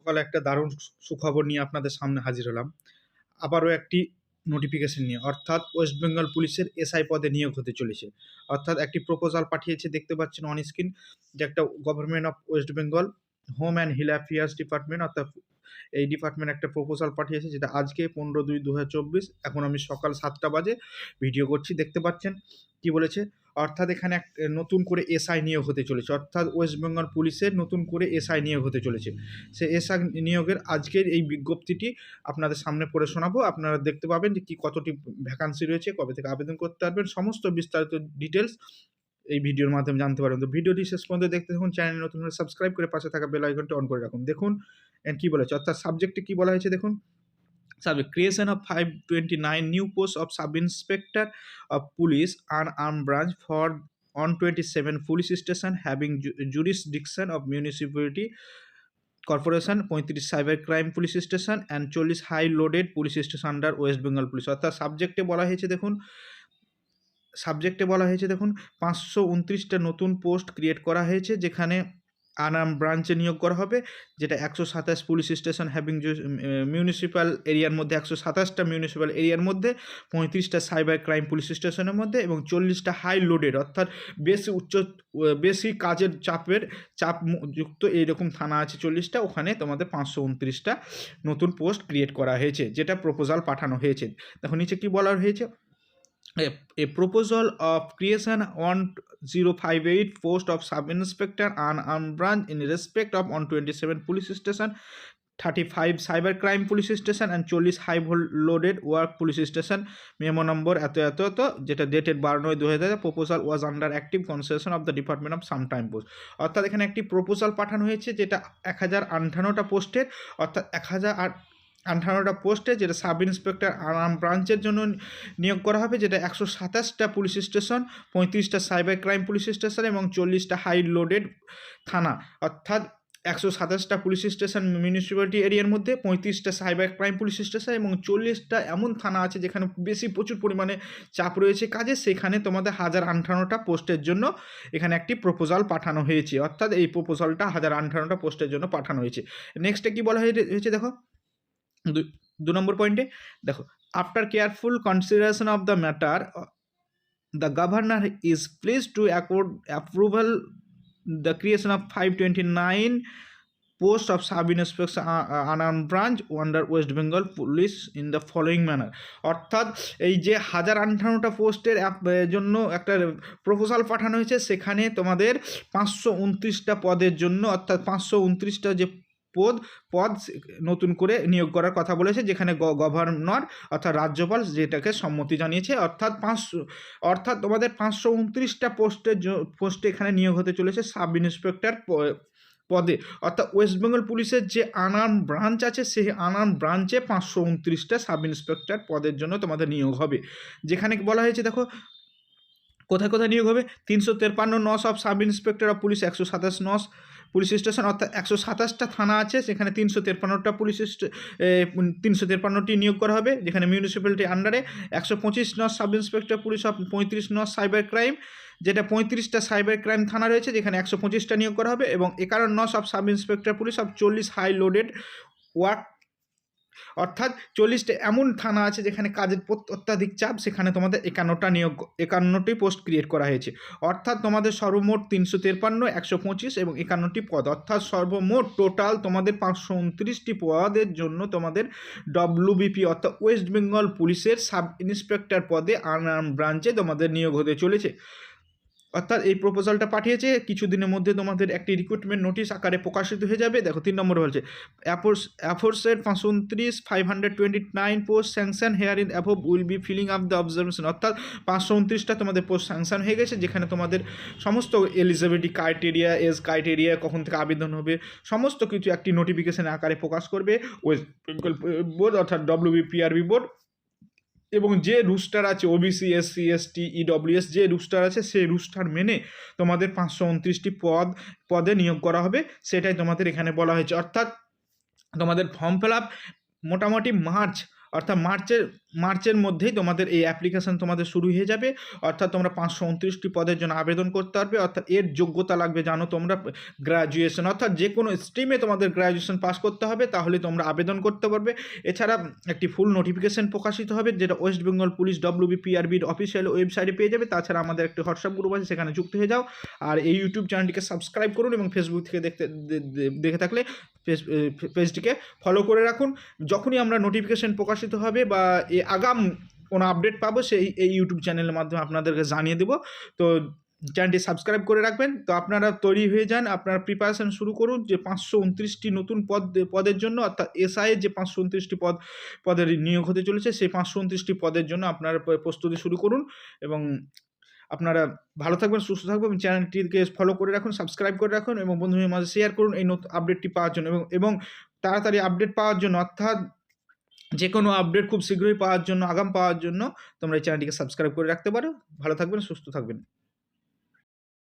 সকালে একটা দারুণ সুখবর নিয়ে আপনাদের সামনে হাজির হলাম। আবারও একটি নোটিফিকেশন নিয়ে, অর্থাৎ ওয়েস্ট বেঙ্গল পুলিশের এসআই পদে নিয়োগ হতে চলেছে। অর্থাৎ একটি প্রপোজাল পাঠিয়েছে, দেখতে পাচ্ছেন অন স্ক্রিন, যে একটা government of West Bengal home and hill affairs department, অর্থাৎ এই ডিপার্টমেন্ট একটা প্রপোজাল পাঠিয়েছে, যেটা আজকে 15/2/2024, এখন আমি সকাল 7টা বাজে ভিডিও করছি। দেখতে পাচ্ছেন কি বলেছে, অর্থাৎ এখানে এক নতুন করে এসআই নিয়োগ হতে চলেছে, অর্থাৎ ওয়েস্ট বেঙ্গল পুলিশের নতুন করে এসআই নিয়োগ হতে চলেছে। সে এসআই নিয়োগের আজকের এই বিজ্ঞপ্তিটি আপনাদের সামনে পড়ে শোনাবো। আপনারা দেখতে পাবেন যে কি কতটি ভ্যাকান্সি রয়েছে, কবে থেকে আবেদন করতে পারবেন, সমস্ত বিস্তারিত ডিটেলস এই ভিডিওর মাধ্যমে জানতে পারবেন। তো ভিডিওটি শেষ পর্যন্ত দেখতে থাকুন। চ্যানেল নতুন হলে সাবস্ক্রাইব করে পাশে থাকা বেল আইকনটি অন করে রাখুন। দেখুন কি বলেছে, অর্থাৎ সাবজেক্টে কি বলা হয়েছে দেখুন। Subject: creation of 529 new posts of sub-inspector of police unarmed branch for 127 police station having jurisdiction of municipality corporation, 35 cyber crime police station and 40 high loaded police station under West Bengal Police। অর্থাৎ সাবজেক্টে বলা হয়েছে দেখুন, 529টা নতুন post create করা হয়েছে, যেখানে আনাম ব্রাঞ্চে নিয়োগ করা হবে, যেটা 127 পুলিশ স্টেশন হ্যাভিং মিউনিসিপ্যাল এরিয়ার মধ্যে, 127টা মিউনিসিপ্যাল এরিয়ার মধ্যে, 35টা সাইবার ক্রাইম পুলিশ স্টেশনের মধ্যে এবং 40টা হাই লোডেড, অর্থাৎ বেশি কাজের চাপ যুক্ত এইরকম থানা আছে 40টা, ওখানে তোমাদের 529টা নতুন পোস্ট ক্রিয়েট করা হয়েছে, যেটা প্রপোজাল পাঠানো হয়েছে। দেখো নিচে কি বলা হয়েছে, a proposal of creation 1058 post of sub-inspector unarmed branch in respect of 127 police station, 35 cyber crime police station and 40 high loaded work police station, memo number এত এত এত, যেটা dated 12/9/2000। Proposal was under active consideration of the department of sometime post. অর্থাৎ এখানে একটি proposal পাঠানো হয়েছে, যেটা 1058টা পোস্টের, অর্থাৎ 1058টা পোস্টে, যেটা সাব ইন্সপেক্টর আর্ম ব্রাঞ্চের জন্য নিয়োগ করা হবে, যেটা 127টা পুলিশ স্টেশন, 35টা সাইবার ক্রাইম পুলিশ স্টেশন এবং 40টা হাই লোডেড থানা, অর্থাৎ 127টা পুলিশ স্টেশন মিউনিসিপ্যালিটি এরিয়ার মধ্যে, 35টা সাইবার ক্রাইম পুলিশ স্টেশন এবং 40টা এমন থানা আছে যেখানে প্রচুর পরিমাণে চাপ রয়েছে কাজে, সেখানে তোমাদের 1058টা পোস্টের জন্য এখানে একটি প্রপোজাল পাঠানো হয়েছে। অর্থাৎ এই প্রপোজালটা 1058টা পোস্টের জন্য পাঠানো হয়েছে। নেক্সটে কি বলা হয়েছে দেখো, 2 নম্বর পয়েন্টে দেখো, after careful consideration of the matter the governor is pleased to accord approval the creation of 529 post of sub-inspector unarmed branch under West Bengal Police in the following manner। অর্থাৎ এই যে 1058টা পোস্টের জন্য একটা প্রপোজাল পাঠানো হয়েছে, সেখানে তোমাদের 529টা পদের জন্য, অর্থাৎ 529টা যে পদ নতুন করে নিয়োগ করার কথা বলেছে, যেখানে গভর্নর অর্থাৎ রাজ্যপাল যেটাকে সম্মতি জানিয়েছে। অর্থাৎ তোমাদের 529টা পোস্টে এখানে নিয়োগ হতে চলেছে সাব ইন্সপেক্টর পদে। অর্থাৎ ওয়েস্ট বেঙ্গল পুলিশের যে আনার্ম ব্রাঞ্চ আছে, সেই আনার্ম ব্রাঞ্চে 529টা সাব ইন্সপেক্টর পদের জন্য তোমাদের নিয়োগ হবে। যেখানে বলা হয়েছে দেখো কোথায় কোথায় নিয়োগ হবে, 353 nos of sub inspector of police, 127 nos police station, অর্থাৎ 127টা থানা আছে, সেখানে 353টি নিয়োগ করা হবে, যেখানে মিউনিসিপ্যালিটি আন্ডারে। 125 nos sub inspector police of 35 nos cyber crime, যেটা 35টা সাইবার ক্রাইম থানা রয়েছে, যেখানে 125টা নিয়োগ করা হবে, এবং 51 nos of sub inspector police of 40 high loaded work, অর্থাৎ 40টা এমন থানা আছে যেখানে কাজের অত্যাধিক চাপ, সেখানে তোমাদের 51টি পোস্ট ক্রিয়েট করা হয়েছে। অর্থাৎ তোমাদের সর্বমোট 353, 125 এবং 51টি পদ, অর্থাৎ সর্বমোট টোটাল তোমাদের 529টি পদের জন্য তোমাদের WBP অর্থাৎ ওয়েস্ট বেঙ্গল পুলিশের সাব ইন্সপেক্টর পদে আর্ম ব্রাঞ্চে তোমাদের নিয়োগ হতে চলেছে। অর্থাৎ এই প্রপোজালটা পাঠিয়েছে, কিছুদিনের মধ্যে তোমাদের একটি রিক্রুটমেন্ট নোটিশ আকারে প্রকাশিত হয়ে যাবে। দেখো 3 নম্বরে বলছে, অ্যাফোর্সের 529 post sanction here in above will be filling up the observation. অর্থাৎ 529টা তোমাদের পোস্ট স্যাংশন হয়ে গেছে, যেখানে তোমাদের সমস্ত এলিজিবিলিটি ক্রাইটেরিয়া, এজ ক্রাইটেরিয়া, কখন থেকে আবেদন হবে, সমস্ত কিছু একটি নোটিফিকেশন আকারে প্রকাশ করবে ওয়েস্ট বেঙ্গল বোর্ড অর্থাৎ WBPRB বোর্ড। এবং যে রুস্টার আছে ওবিসি, এসসি, এসটি, ইডব্লিউএস, যে রুস্টার আছে সেই রুস্টার মেনে তোমাদের 529টি পদে নিয়োগ করা হবে, সেটাই তোমাদের এখানে বলা হয়েছে। অর্থাৎ তোমাদের ফর্ম ফিল আপ মোটামুটি মার্চের মার্চের মধ্যেই তোমাদের এই অ্যাপ্লিকেশন তোমাদের শুরু হয়ে যাবে। অর্থাৎ তোমরা 529টি পদের জন্য আবেদন করতে পারবে। অর্থাৎ এর যোগ্যতা লাগবে জানো তোমরা গ্র্যাজুয়েশন, অর্থাৎ যে কোনো স্ট্রিমে তোমাদের গ্র্যাজুয়েশন পাস করতে হবে, তাহলে তোমরা আবেদন করতে পারবে। এছাড়া একটি ফুল নোটিফিকেশন প্রকাশিত হবে, যেটা ওয়েস্ট বেঙ্গল পুলিশ WBPRBর অফিসিয়াল ওয়েবসাইটে পেয়ে যাবে। তাছাড়া আমাদের একটি হোয়াটসঅ্যাপ গ্রুপ আছে, সেখানে যুক্ত হয়ে যাও। আর এই ইউটিউব চ্যানেলটিকে সাবস্ক্রাইব করুন এবং ফেসবুক থেকে দেখে থাকলে পেজটিকে ফলো করে রাখুন। যখনই আমরা নোটিফিকেশন প্রকাশিত হবে বা আগাম কোনো আপডেট পাবো, এই ইউটিউব চ্যানেলের মাধ্যমে আপনাদেরকে জানিয়ে দেবো। তো চ্যানেলটি সাবস্ক্রাইব করে রাখবেন। তো আপনারা তৈরি হয়ে যান, আপনারা প্রিপারেশান শুরু করুন যে 529টি নতুন পদের জন্য, অর্থাৎ এসআইয়ের যে 529টি পদের নিয়োগ হতে চলেছে, সেই 529টি পদের জন্য আপনারা প্রস্তুতি শুরু করুন। এবং আপনারা ভালো থাকবেন, সুস্থ থাকবেন এবং চ্যানেলটিকে ফলো করে রাখুন, সাবস্ক্রাইব করে রাখুন এবং বন্ধুদের মাঝে শেয়ার করুন এই নতুন আপডেটটি পাওয়ার জন্য। এবং তাড়াতাড়ি আপডেট পাওয়ার জন্য, অর্থাৎ যে কোনো আপডেট খুব শীঘ্রই পাওয়ার জন্য, আগাম পাওয়ার জন্য তোমরা এই চ্যানেলটিকে সাবস্ক্রাইব করে রাখতে পারো। ভালো থাকবেন, সুস্থ থাকবেন।